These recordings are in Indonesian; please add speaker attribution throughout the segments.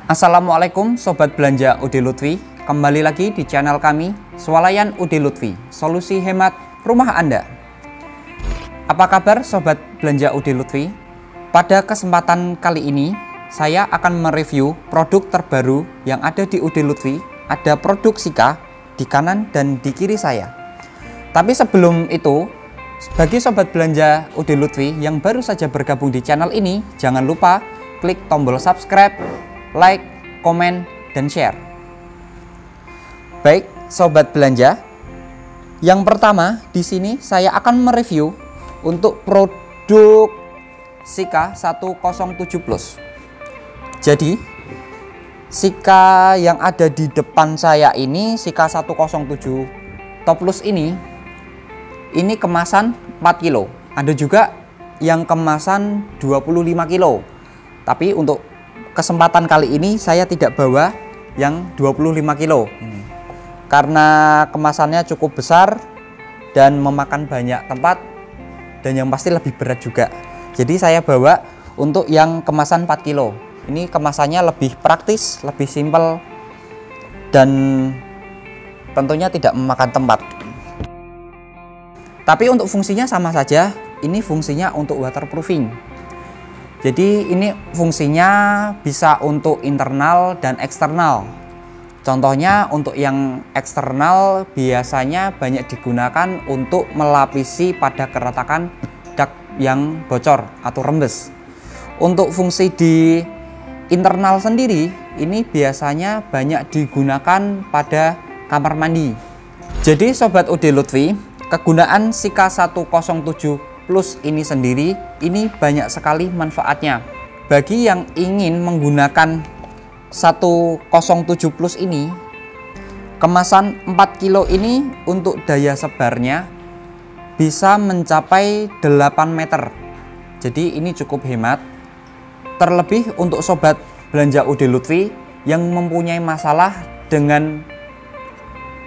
Speaker 1: Assalamualaikum Sobat Belanja Udi Lutfi. Kembali lagi di channel kami, Swalayan Udi Lutfi, solusi hemat rumah Anda. Apa kabar Sobat Belanja Udi Lutfi? Pada kesempatan kali ini, saya akan mereview produk terbaru yang ada di Udi Lutfi. Ada produk Sika di kanan dan di kiri saya. Tapi sebelum itu, bagi Sobat Belanja Udi Lutfi yang baru saja bergabung di channel ini, jangan lupa klik tombol subscribe, like, komen, dan share. Baik, Sobat Belanja. Yang pertama, di sini saya akan mereview untuk produk Sika 107 Plus. Jadi, Sika yang ada di depan saya ini, Sika 107 Top Plus ini kemasan 4 kilo. Ada juga yang kemasan 25 kilo. Tapi untuk kesempatan kali ini saya tidak bawa yang 25 kilo ini. Karena kemasannya cukup besar dan memakan banyak tempat dan yang pasti lebih berat juga. Jadi saya bawa untuk yang kemasan 4 kilo. Ini kemasannya lebih praktis, lebih simpel dan tentunya tidak memakan tempat. Tapi untuk fungsinya sama saja. Ini fungsinya untuk waterproofing. Jadi ini fungsinya bisa untuk internal dan eksternal. Contohnya untuk yang eksternal biasanya banyak digunakan untuk melapisi pada keretakan dak yang bocor atau rembes. Untuk fungsi di internal sendiri ini biasanya banyak digunakan pada kamar mandi. Jadi Sobat Udi Lutfi, kegunaan Sika 107 Plus ini sendiri, ini banyak sekali manfaatnya. Bagi yang ingin menggunakan 107 Plus ini, kemasan 4 kilo ini untuk daya sebarnya bisa mencapai 8 meter. Jadi ini cukup hemat. Terlebih untuk Sobat Belanja Udi Lutfi yang mempunyai masalah dengan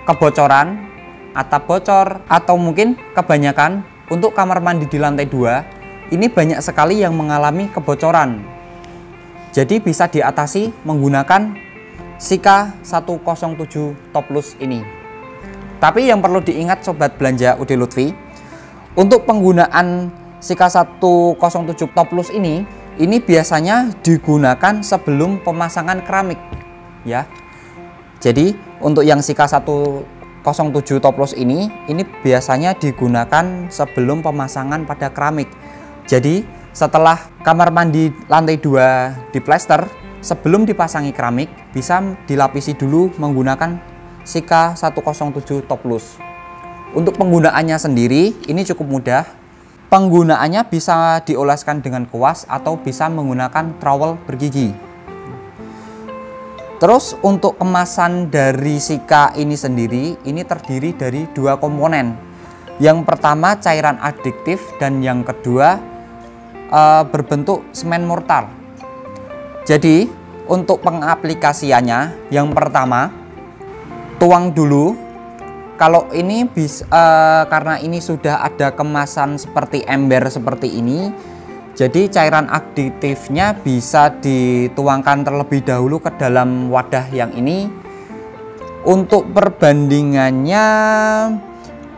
Speaker 1: kebocoran, atap bocor, atau mungkin kebanyakan untuk kamar mandi di lantai 2, ini banyak sekali yang mengalami kebocoran. Jadi bisa diatasi menggunakan Sika 107 Top Plus ini. Tapi yang perlu diingat Sobat Belanja Udi Lutfi, untuk penggunaan Sika 107 Top Plus ini biasanya digunakan sebelum pemasangan keramik, ya. Jadi untuk yang Sika 107 Top Plus ini biasanya digunakan sebelum pemasangan pada keramik. Jadi setelah kamar mandi lantai 2 diplester, sebelum dipasangi keramik bisa dilapisi dulu menggunakan Sika 107 Top Plus. Untuk penggunaannya sendiri ini cukup mudah. Penggunaannya bisa dioleskan dengan kuas atau bisa menggunakan trowel bergigi. Terus untuk kemasan dari Sika ini sendiri, ini terdiri dari 2 komponen. Yang pertama cairan adiktif dan yang kedua berbentuk semen mortar. Jadi untuk pengaplikasiannya, yang pertama tuang dulu. Kalau ini karena ini sudah ada kemasan seperti ember seperti ini, jadi cairan adiktifnya bisa dituangkan terlebih dahulu ke dalam wadah yang ini. Untuk perbandingannya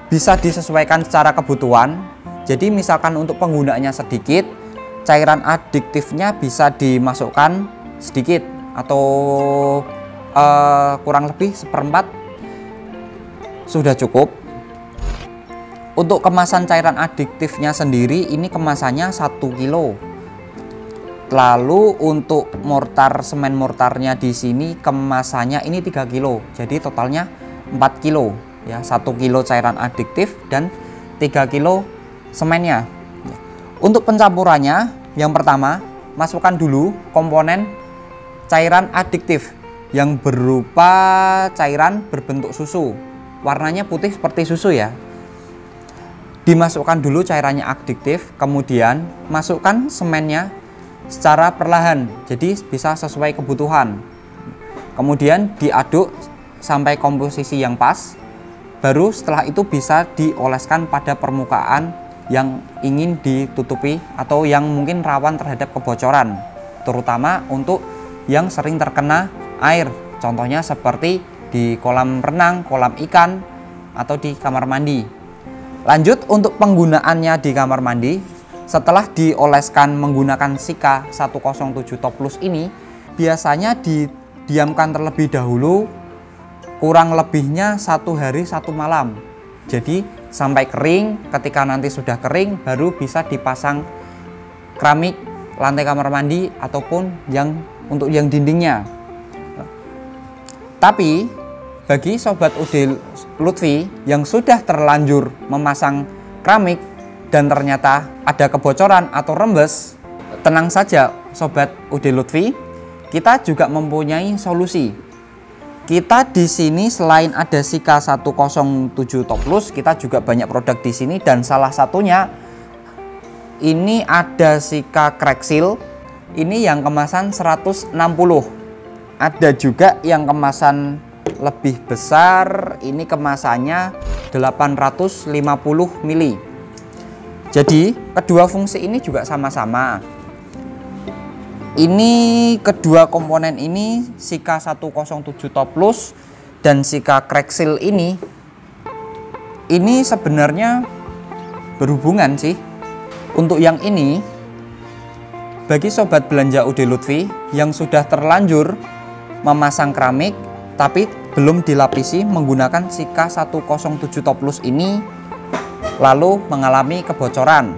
Speaker 1: bisa disesuaikan secara kebutuhan. Jadi misalkan untuk penggunaannya sedikit, cairan adiktifnya bisa dimasukkan sedikit atau kurang lebih 1/4 sudah cukup. Untuk kemasan cairan adiktifnya sendiri ini kemasannya 1 kilo. Lalu untuk semen mortarnya di sini kemasannya ini 3 kilo. Jadi totalnya 4 kilo ya, 1 kilo cairan adiktif dan 3 kilo semennya. Untuk pencampurannya, yang pertama masukkan dulu komponen cairan adiktif yang berupa cairan berbentuk susu. Warnanya putih seperti susu ya. Dimasukkan dulu cairannya adiktif, kemudian masukkan semennya secara perlahan, jadi bisa sesuai kebutuhan. Kemudian diaduk sampai komposisi yang pas, baru setelah itu bisa dioleskan pada permukaan yang ingin ditutupi atau yang mungkin rawan terhadap kebocoran, terutama untuk yang sering terkena air. Contohnya seperti di kolam renang, kolam ikan, atau di kamar mandi. Lanjut untuk penggunaannya di kamar mandi. Setelah dioleskan menggunakan Sika 107 Top Plus ini, biasanya didiamkan terlebih dahulu kurang lebihnya 1 hari 1 malam. Jadi sampai kering. Ketika nanti sudah kering baru bisa dipasang keramik lantai kamar mandi ataupun untuk yang dindingnya. Tapi bagi sobat UD Lutfi yang sudah terlanjur memasang keramik dan ternyata ada kebocoran atau rembes, tenang saja sobat UD Lutfi, kita juga mempunyai solusi. Kita di sini selain ada Sika 107 Top Plus, kita juga banyak produk di sini, dan salah satunya ini ada Sika Crack Seal. Ini yang kemasan 160. Ada juga yang kemasan lebih besar, ini kemasannya 850 ml. Jadi kedua fungsi ini juga sama-sama. Ini kedua komponen ini, Sika 107 Top Plus dan Sika Crack Seal ini sebenarnya berhubungan sih. Untuk yang ini, bagi sobat belanja UD Lutfi yang sudah terlanjur memasang keramik tapi belum dilapisi menggunakan Sika 107 Top Plus ini, lalu mengalami kebocoran,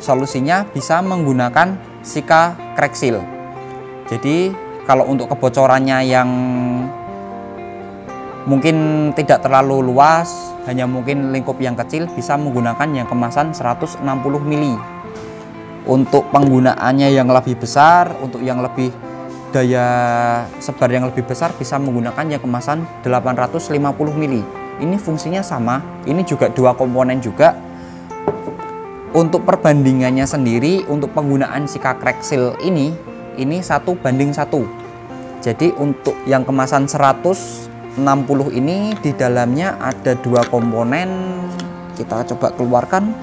Speaker 1: solusinya bisa menggunakan Sika Crack Seal. Jadi kalau untuk kebocorannya yang mungkin tidak terlalu luas, hanya mungkin lingkup yang kecil, bisa menggunakan yang kemasan 160 ml. Untuk penggunaannya yang lebih besar, untuk yang lebih daya sebar yang lebih besar, bisa menggunakan yang kemasan 850 ml. Ini fungsinya sama, ini juga dua komponen juga. Untuk perbandingannya sendiri, untuk penggunaan Sika Crack Seal ini 1:1. Jadi untuk yang kemasan 160 ini di dalamnya ada dua komponen. Kita coba keluarkan.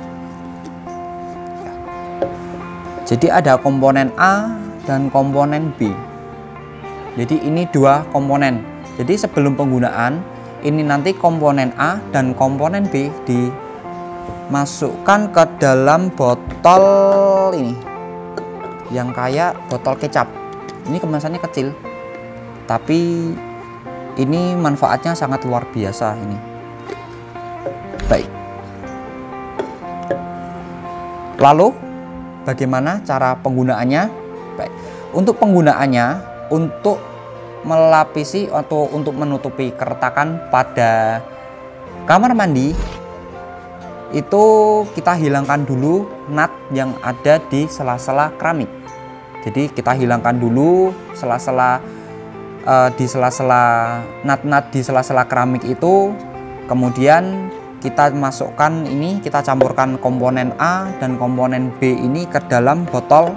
Speaker 1: Jadi ada komponen A dan komponen B. Jadi ini dua komponen. Jadi sebelum penggunaan ini nanti komponen A dan komponen B dimasukkan ke dalam botol ini yang kayak botol kecap. Ini kemasannya kecil, tapi ini manfaatnya sangat luar biasa ini. Baik. Lalu bagaimana cara penggunaannya? Baik. Untuk penggunaannya, untuk melapisi atau untuk menutupi keretakan pada kamar mandi, itu kita hilangkan dulu nut yang ada di sela-sela keramik. Jadi kita hilangkan dulu di sela-sela nut-nut di sela-sela keramik itu. Kemudian kita masukkan ini, kita campurkan komponen A dan komponen B ini ke dalam botol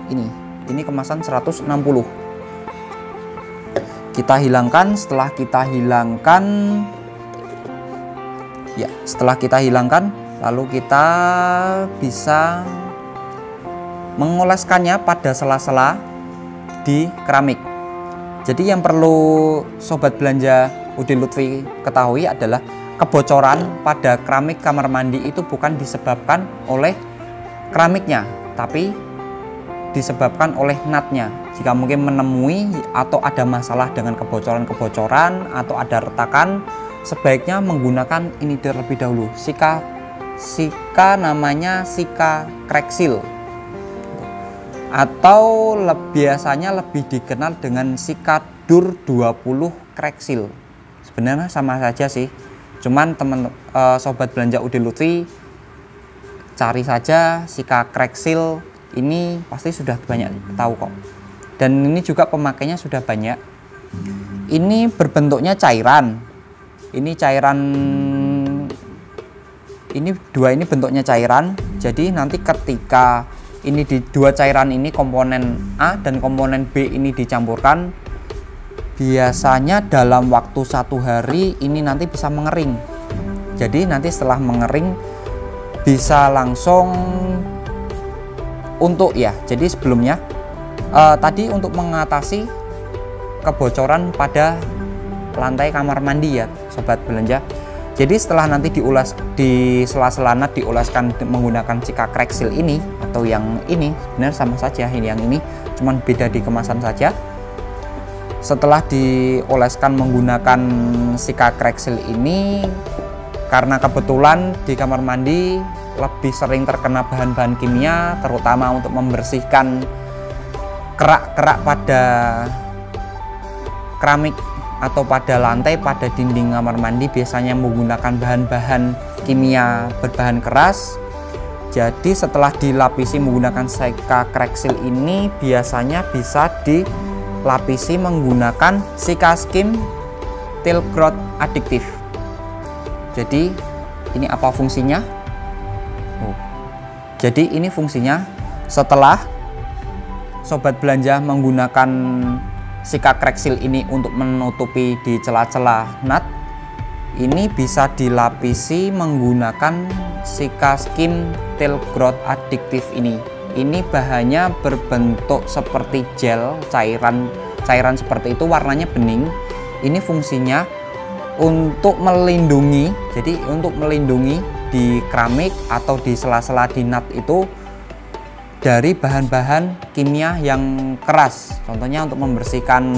Speaker 1: ini. Ini kemasan 160. Kita hilangkan. Setelah kita hilangkan, lalu kita bisa mengoleskannya pada sela-sela di keramik. Jadi yang perlu sobat belanja UD Lutfi ketahui adalah kebocoran pada keramik kamar mandi itu bukan disebabkan oleh keramiknya, tapi disebabkan oleh nutnya. Jika mungkin menemui atau ada masalah dengan kebocoran-kebocoran atau ada retakan, sebaiknya menggunakan ini terlebih dahulu. Sika namanya Sika Crack Seal, atau biasanya lebih dikenal dengan Sika Dur 20 Crack Seal. Sebenarnya sama saja sih, cuman sobat belanja UD Lutfi cari saja Sika Crack Seal, ini pasti sudah banyak tahu kok. Dan ini juga pemakainya sudah banyak. Ini berbentuknya cairan. Ini cairan, ini bentuknya cairan. Jadi nanti ketika ini di dua cairan ini, komponen A dan komponen B ini dicampurkan, biasanya dalam waktu 1 hari ini nanti bisa mengering. Jadi nanti setelah mengering bisa langsung untuk jadi sebelumnya Tadi untuk mengatasi kebocoran pada lantai kamar mandi ya sobat belanja. Jadi setelah nanti diulas di sela-sela nut diulaskan menggunakan Sika Crack Seal ini atau yang ini, benar sama saja, ini yang ini cuman beda di kemasan saja. Setelah dioleskan menggunakan Sika Crack Seal ini, karena kebetulan di kamar mandi lebih sering terkena bahan-bahan kimia, terutama untuk membersihkan kerak-kerak pada keramik atau pada lantai, pada dinding kamar mandi biasanya menggunakan bahan-bahan kimia berbahan keras. Jadi setelah dilapisi menggunakan Sika Crack Seal ini biasanya bisa dilapisi menggunakan Sika Skim Tail Growth Addictive. Jadi ini apa fungsinya? Jadi ini fungsinya setelah sobat belanja menggunakan Sika Crack Seal ini untuk menutupi di celah-celah nut, ini bisa dilapisi menggunakan Sika Skim Tail Growth Addictive ini. Ini bahannya berbentuk seperti gel, cairan seperti itu, warnanya bening. Ini fungsinya untuk melindungi, jadi untuk melindungi di keramik atau di sela-sela di nut itu dari bahan-bahan kimia yang keras. Contohnya untuk membersihkan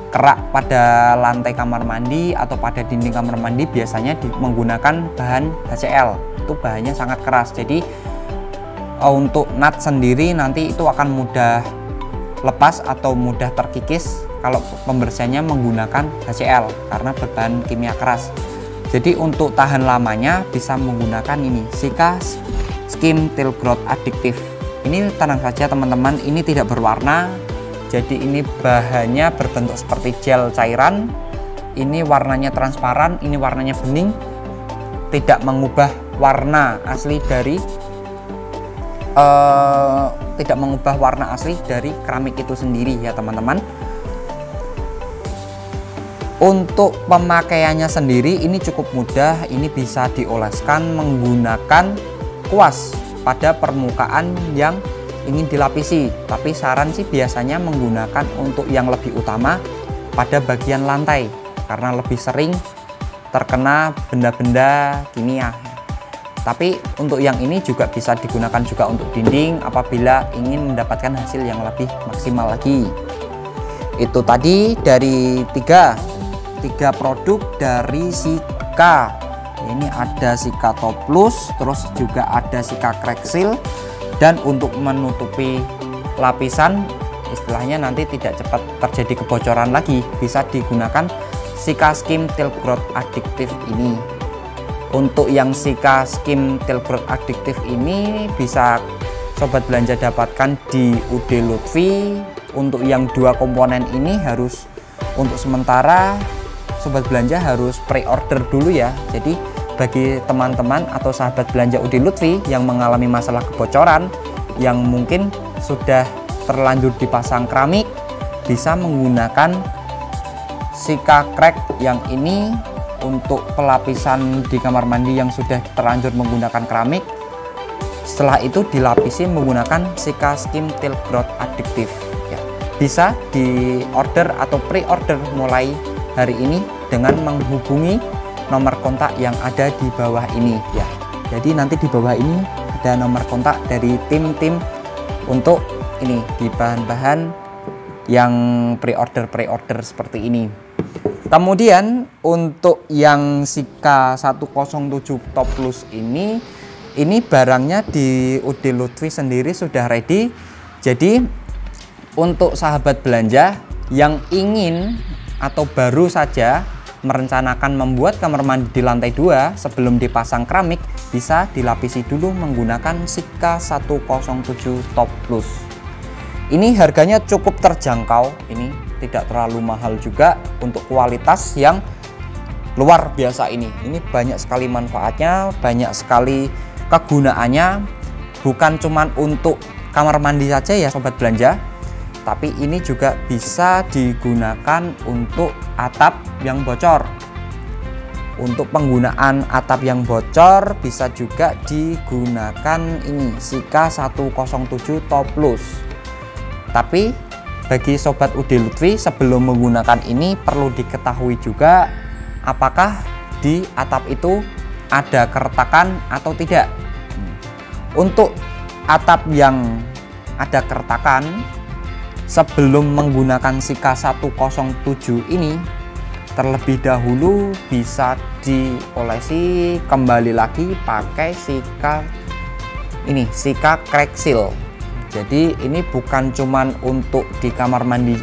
Speaker 1: kerak pada lantai kamar mandi atau pada dinding kamar mandi biasanya menggunakan bahan HCl. Itu bahannya sangat keras. Jadi untuk nut sendiri nanti itu akan mudah lepas atau mudah terkikis kalau pembersihannya menggunakan HCl karena berbahan kimia keras. Jadi untuk tahan lamanya bisa menggunakan ini Sika Skim Tail Growth Addictive. Ini tenang saja teman-teman, ini tidak berwarna. Jadi ini bahannya berbentuk seperti gel cairan. Ini warnanya transparan, ini warnanya bening. Tidak mengubah warna asli dari keramik itu sendiri ya teman-teman. Untuk pemakaiannya sendiri ini cukup mudah. Ini bisa dioleskan menggunakan kuas pada permukaan yang ingin dilapisi, tapi saran sih biasanya menggunakan untuk yang lebih utama pada bagian lantai karena lebih sering terkena benda-benda kimia. Tapi untuk yang ini juga bisa digunakan juga untuk dinding apabila ingin mendapatkan hasil yang lebih maksimal lagi. Itu tadi dari tiga produk dari Sika. Ini ada Sika Top Plus, terus juga ada Sika Crack Seal, dan untuk menutupi lapisan istilahnya nanti tidak cepat terjadi kebocoran lagi bisa digunakan Sika Skim Tail Growth Addictive ini. Untuk yang Sika Skim Tail Growth Addictive ini bisa sobat belanja dapatkan di UD Lutfi. Untuk yang dua komponen ini harus untuk sementara sobat belanja harus pre-order dulu ya. Jadi bagi teman-teman atau sahabat belanja UD Lutfi yang mengalami masalah kebocoran yang mungkin sudah terlanjur dipasang keramik, bisa menggunakan Sika Crack yang ini untuk pelapisan di kamar mandi yang sudah terlanjur menggunakan keramik. Setelah itu dilapisi menggunakan Sika Skim Tail Growth Addictive ya. Bisa di order atau pre-order mulai hari ini dengan menghubungi nomor kontak yang ada di bawah ini ya. Jadi nanti di bawah ini ada nomor kontak dari tim-tim untuk ini di bahan-bahan yang pre-order seperti ini. Kemudian untuk yang Sika 107 Top Plus ini barangnya di UD Lutfi sendiri sudah ready. Jadi untuk sahabat belanja yang ingin atau baru saja merencanakan membuat kamar mandi di lantai 2 sebelum dipasang keramik, bisa dilapisi dulu menggunakan Sika 107 Top Plus. Ini harganya cukup terjangkau, ini tidak terlalu mahal juga untuk kualitas yang luar biasa ini. Ini banyak sekali manfaatnya, banyak sekali kegunaannya, bukan cuman untuk kamar mandi saja ya sobat belanja, tapi ini juga bisa digunakan untuk atap yang bocor. Untuk penggunaan atap yang bocor bisa juga digunakan ini Sika 107 Top Plus. Tapi bagi Sobat UD Lutfi, sebelum menggunakan ini perlu diketahui juga apakah di atap itu ada keretakan atau tidak. Untuk atap yang ada keretakan, sebelum menggunakan Sika 107 ini, terlebih dahulu bisa diolesi kembali lagi pakai Sika ini, Sika crack seal. Jadi ini bukan cuman untuk di kamar mandi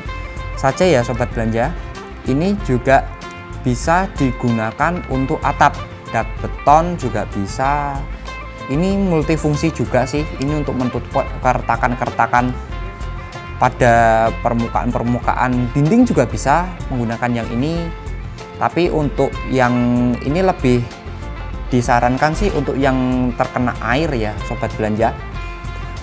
Speaker 1: saja ya Sobat Belanja, ini juga bisa digunakan untuk atap, dak beton juga bisa. Ini multifungsi juga sih, ini untuk menutup keretakan-keretakan pada permukaan dinding juga bisa menggunakan yang ini. Tapi untuk yang ini lebih disarankan sih untuk yang terkena air ya Sobat Belanja.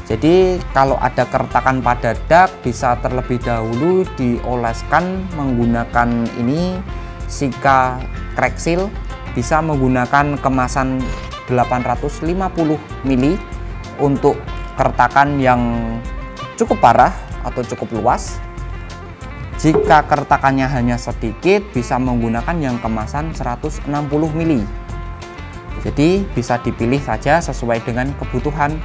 Speaker 1: Jadi kalau ada keretakan pada dak, bisa terlebih dahulu dioleskan menggunakan ini Sika crack seal. Bisa menggunakan kemasan 850 ml untuk keretakan yang cukup parah atau cukup luas. Jika keretakannya hanya sedikit, bisa menggunakan yang kemasan 160 ml. Jadi bisa dipilih saja sesuai dengan kebutuhan.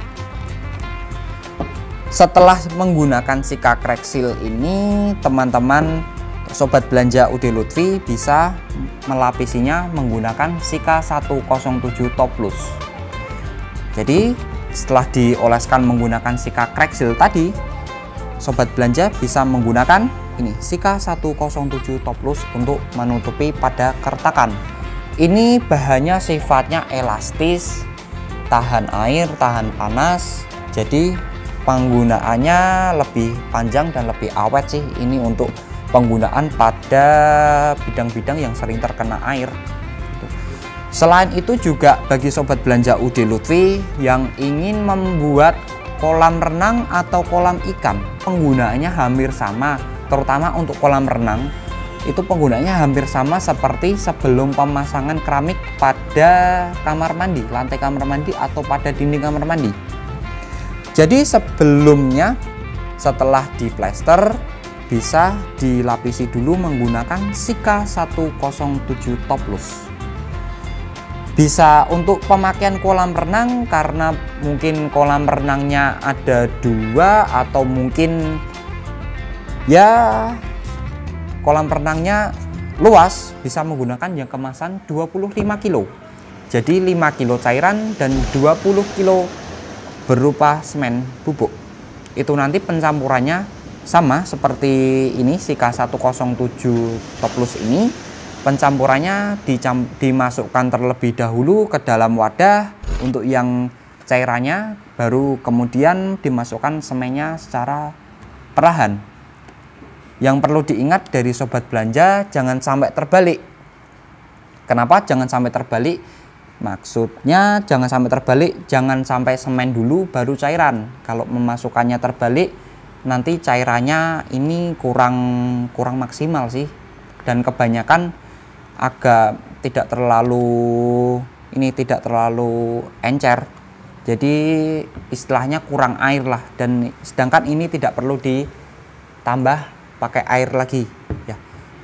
Speaker 1: Setelah menggunakan Sika crack seal ini, teman-teman Sobat Belanja UD Lutfi bisa melapisinya menggunakan Sika 107 Top Plus. Jadi setelah dioleskan menggunakan Sika crack seal tadi, Sobat Belanja bisa menggunakan ini Sika 107 Top Plus untuk menutupi pada keretakan. Ini bahannya sifatnya elastis, tahan air, tahan panas. Jadi penggunaannya lebih panjang dan lebih awet sih. Ini untuk penggunaan pada bidang-bidang yang sering terkena air. Selain itu juga bagi Sobat Belanja UD Lutfi yang ingin membuat kolam renang atau kolam ikan, penggunaannya hampir sama. Terutama untuk kolam renang, itu penggunaannya hampir sama seperti sebelum pemasangan keramik pada kamar mandi, lantai kamar mandi atau pada dinding kamar mandi. Jadi sebelumnya setelah diplester bisa dilapisi dulu menggunakan Sika 107 Top Plus. Bisa untuk pemakaian kolam renang karena mungkin kolam renangnya ada dua atau mungkin ya kolam renangnya luas, bisa menggunakan yang kemasan 25 kilo. Jadi 5 kilo cairan dan 20 kilo berupa semen bubuk. Itu nanti pencampurannya sama seperti ini Sika 107 Top Plus ini. Pencampurannya dimasukkan terlebih dahulu ke dalam wadah untuk yang cairannya, baru kemudian dimasukkan semennya secara perlahan. Yang perlu diingat dari Sobat Belanja, jangan sampai terbalik. Kenapa jangan sampai terbalik? Maksudnya jangan sampai terbalik, jangan sampai semen dulu baru cairan. Kalau memasukkannya terbalik, nanti cairannya ini kurang maksimal sih, dan kebanyakan agak tidak terlalu encer. Jadi istilahnya kurang air lah, dan sedangkan ini tidak perlu ditambah pakai air lagi ya.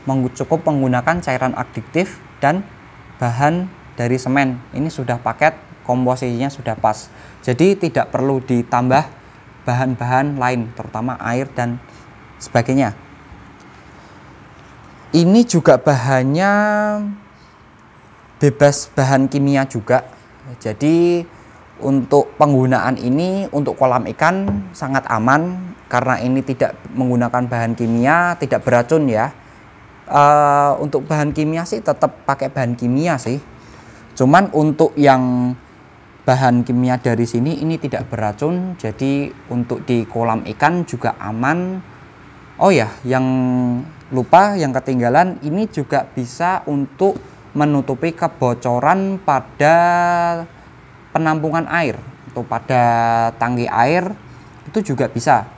Speaker 1: Cukup menggunakan cairan adiktif dan bahan dari semen. Ini sudah paket, komposisinya sudah pas. Jadi tidak perlu ditambah bahan-bahan lain, terutama air dan sebagainya. Ini juga bahannya bebas bahan kimia juga. Jadi untuk penggunaan ini untuk kolam ikan sangat aman karena ini tidak menggunakan bahan kimia, tidak beracun ya. Untuk bahan kimia sih tetap pakai bahan kimia sih. Cuman untuk yang bahan kimia dari sini ini tidak beracun, jadi untuk di kolam ikan juga aman. Oh ya, yang lupa, yang ketinggalan, ini juga bisa untuk menutupi kebocoran pada penampungan air atau pada tangki air, itu juga bisa.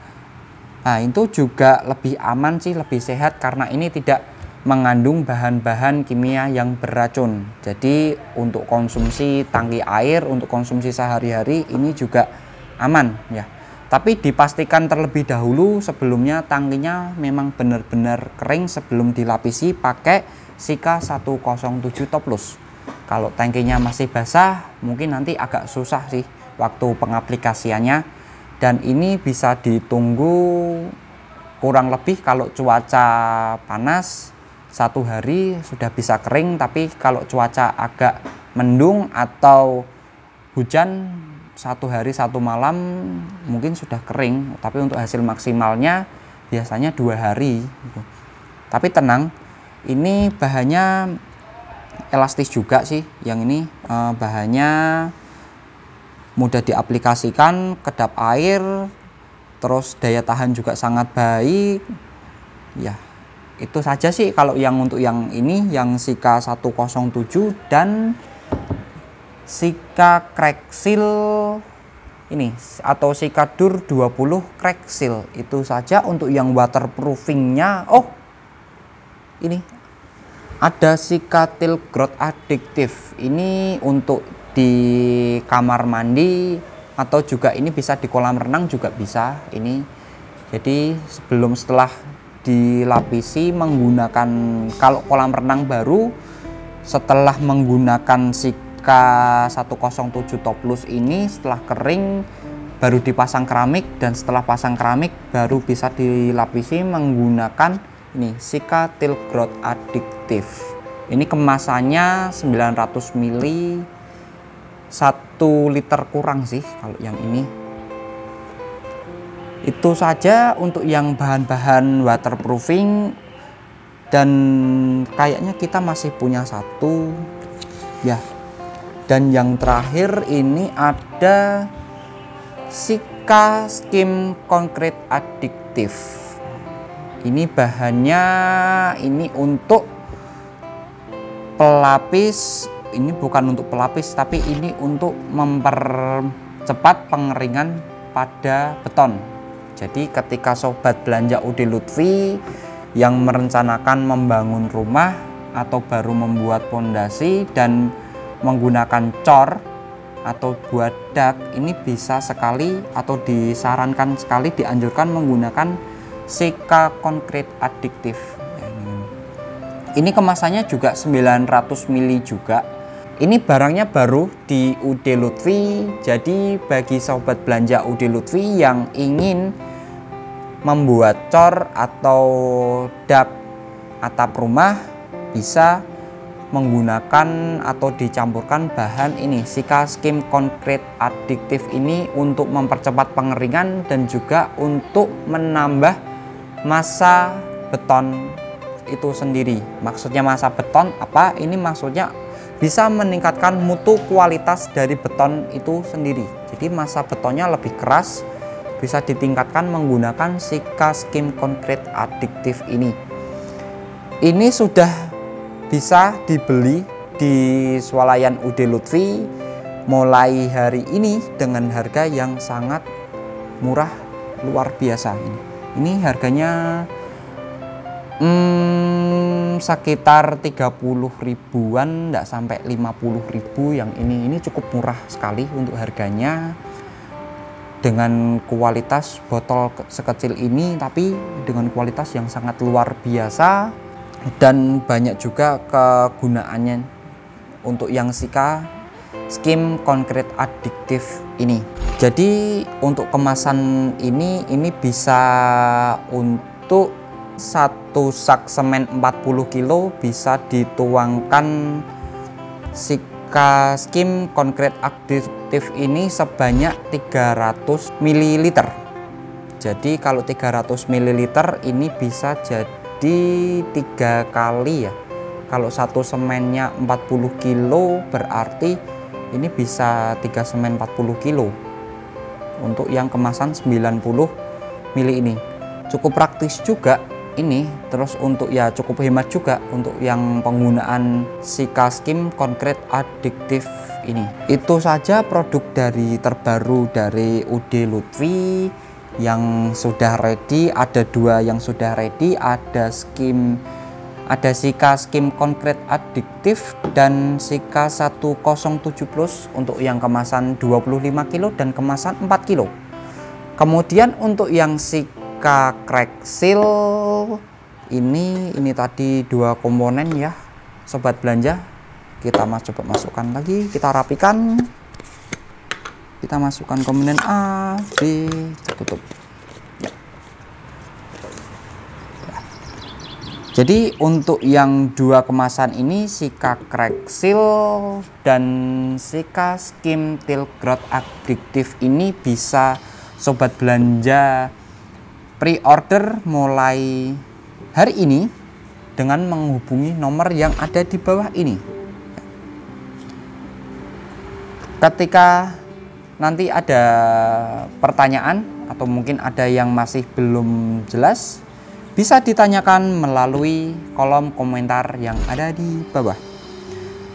Speaker 1: Nah, itu juga lebih aman sih, lebih sehat karena ini tidak mengandung bahan-bahan kimia yang beracun. Jadi untuk konsumsi tangki air, untuk konsumsi sehari-hari ini juga aman ya. Tapi dipastikan terlebih dahulu sebelumnya tangkinya memang benar-benar kering sebelum dilapisi pakai Sika 107 Toplus. Kalau tangkinya masih basah mungkin nanti agak susah sih waktu pengaplikasiannya, dan ini bisa ditunggu kurang lebih kalau cuaca panas 1 hari sudah bisa kering, tapi kalau cuaca agak mendung atau hujan 1 hari 1 malam mungkin sudah kering, tapi untuk hasil maksimalnya biasanya 2 hari gitu. Tapi tenang, ini bahannya elastis juga sih, yang ini bahannya mudah diaplikasikan, kedap air, terus daya tahan juga sangat baik ya. Itu saja sih kalau yang untuk yang ini, yang Sika 107 dan Sika Cracksil ini atau Sika Dur 20 Cracksil. Itu saja untuk yang waterproofingnya. Oh, ini ada Sika Tilgrot Adiktif. Ini untuk di kamar mandi atau juga ini bisa di kolam renang juga bisa ini. Jadi setelah dilapisi menggunakan, kalau kolam renang baru setelah menggunakan Sika 107 Toplus ini, setelah kering baru dipasang keramik, dan setelah pasang keramik baru bisa dilapisi menggunakan ini Sika Tilgrot Adiktif. Ini kemasannya 900 ml, 1 liter kurang sih kalau yang ini. Itu saja untuk yang bahan-bahan waterproofing, dan kayaknya kita masih punya 1 ya. Dan yang terakhir ini ada Sika Skim Concrete Adiktif. Ini bahannya ini untuk pelapis, ini bukan untuk pelapis tapi ini untuk mempercepat pengeringan pada beton. Jadi ketika sobat belanja UD Lutfi yang merencanakan membangun rumah atau baru membuat pondasi dan menggunakan cor atau buat dak, ini bisa sekali atau disarankan sekali, dianjurkan menggunakan Sika Concrete Adiktif. Ini kemasannya juga 900 ml juga. Ini barangnya baru di UD Lutfi, jadi bagi sobat belanja UD Lutfi yang ingin membuat cor atau dak atap rumah bisa menggunakan atau dicampurkan bahan ini Sika Skim Concrete Adiktif ini untuk mempercepat pengeringan dan juga untuk menambah massa beton itu sendiri. Maksudnya massa beton apa? Ini maksudnya bisa meningkatkan mutu kualitas dari beton itu sendiri. Jadi massa betonnya lebih keras, bisa ditingkatkan menggunakan Sika Skim Concrete Adiktif ini. Ini sudah bisa dibeli di swalayan UD Lutfi mulai hari ini dengan harga yang sangat murah, luar biasa. Ini harganya sekitar 30 ribuan, enggak sampai 50 ribu. Yang ini cukup murah sekali untuk harganya, dengan kualitas botol sekecil ini tapi dengan kualitas yang sangat luar biasa, dan banyak juga kegunaannya untuk yang Sika Skim Concrete Adiktif ini. Jadi untuk kemasan ini bisa untuk 1 sak semen 40 kilo bisa dituangkan Sika Skim Concrete Adiktif ini sebanyak 300 ml. Jadi kalau 300 ml ini bisa jadi 3 kali ya. Kalau 1 semennya 40 kilo berarti ini bisa 3 semen 40 kilo untuk yang kemasan 90 ml ini. Cukup praktis juga ini, terus untuk ya cukup hemat juga untuk yang penggunaan Sika Skim Concrete Adiktif ini. Itu saja produk dari terbaru dari UD Lutfi yang sudah ready. Ada 2 yang sudah ready, ada Sika Skim Concrete Adiktif dan Sika 107 Plus untuk yang kemasan 25 kilo dan kemasan 4 kilo. Kemudian untuk yang Sika Crack Seal ini tadi 2 komponen ya sobat belanja. Kita coba masukkan lagi, kita rapikan, kita masukkan komponen A, B, tertutup ya. Jadi untuk yang 2 kemasan ini, Sika Crack Seal dan Sika Skim Till Growth Addictive ini bisa sobat belanja pre-order mulai hari ini dengan menghubungi nomor yang ada di bawah ini. Ketika nanti ada pertanyaan atau mungkin ada yang masih belum jelas, bisa ditanyakan melalui kolom komentar yang ada di bawah,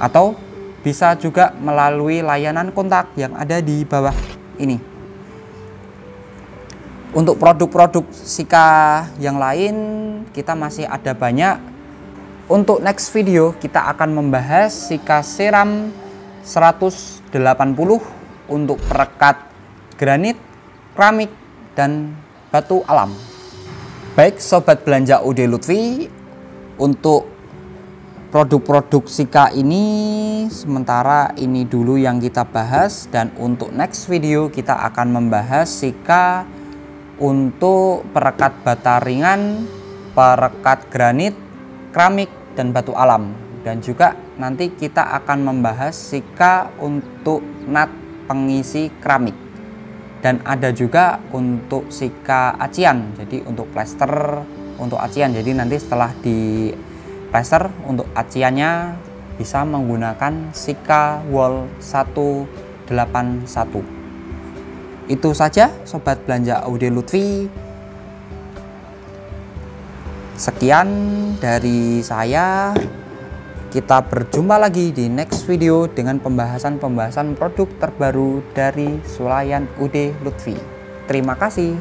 Speaker 1: atau bisa juga melalui layanan kontak yang ada di bawah ini. Untuk produk-produk Sika yang lain kita masih ada banyak. Untuk next video kita akan membahas Sika Seram 180 untuk perekat granit, keramik, dan batu alam. Baik sobat belanja UD Lutfi, untuk produk-produk Sika ini sementara ini dulu yang kita bahas, dan untuk next video kita akan membahas Sika untuk perekat bata ringan, perekat granit, keramik, dan batu alam. Dan juga nanti kita akan membahas Sika untuk nat pengisi keramik. Dan ada juga untuk Sika acian, jadi untuk plester untuk acian. Jadi nanti setelah di plester untuk aciannya bisa menggunakan Sika Wall 181. Itu saja sobat belanja UD Lutfi. Sekian dari saya. Kita berjumpa lagi di next video dengan pembahasan produk terbaru dari Swalayan UD Lutfi. Terima kasih.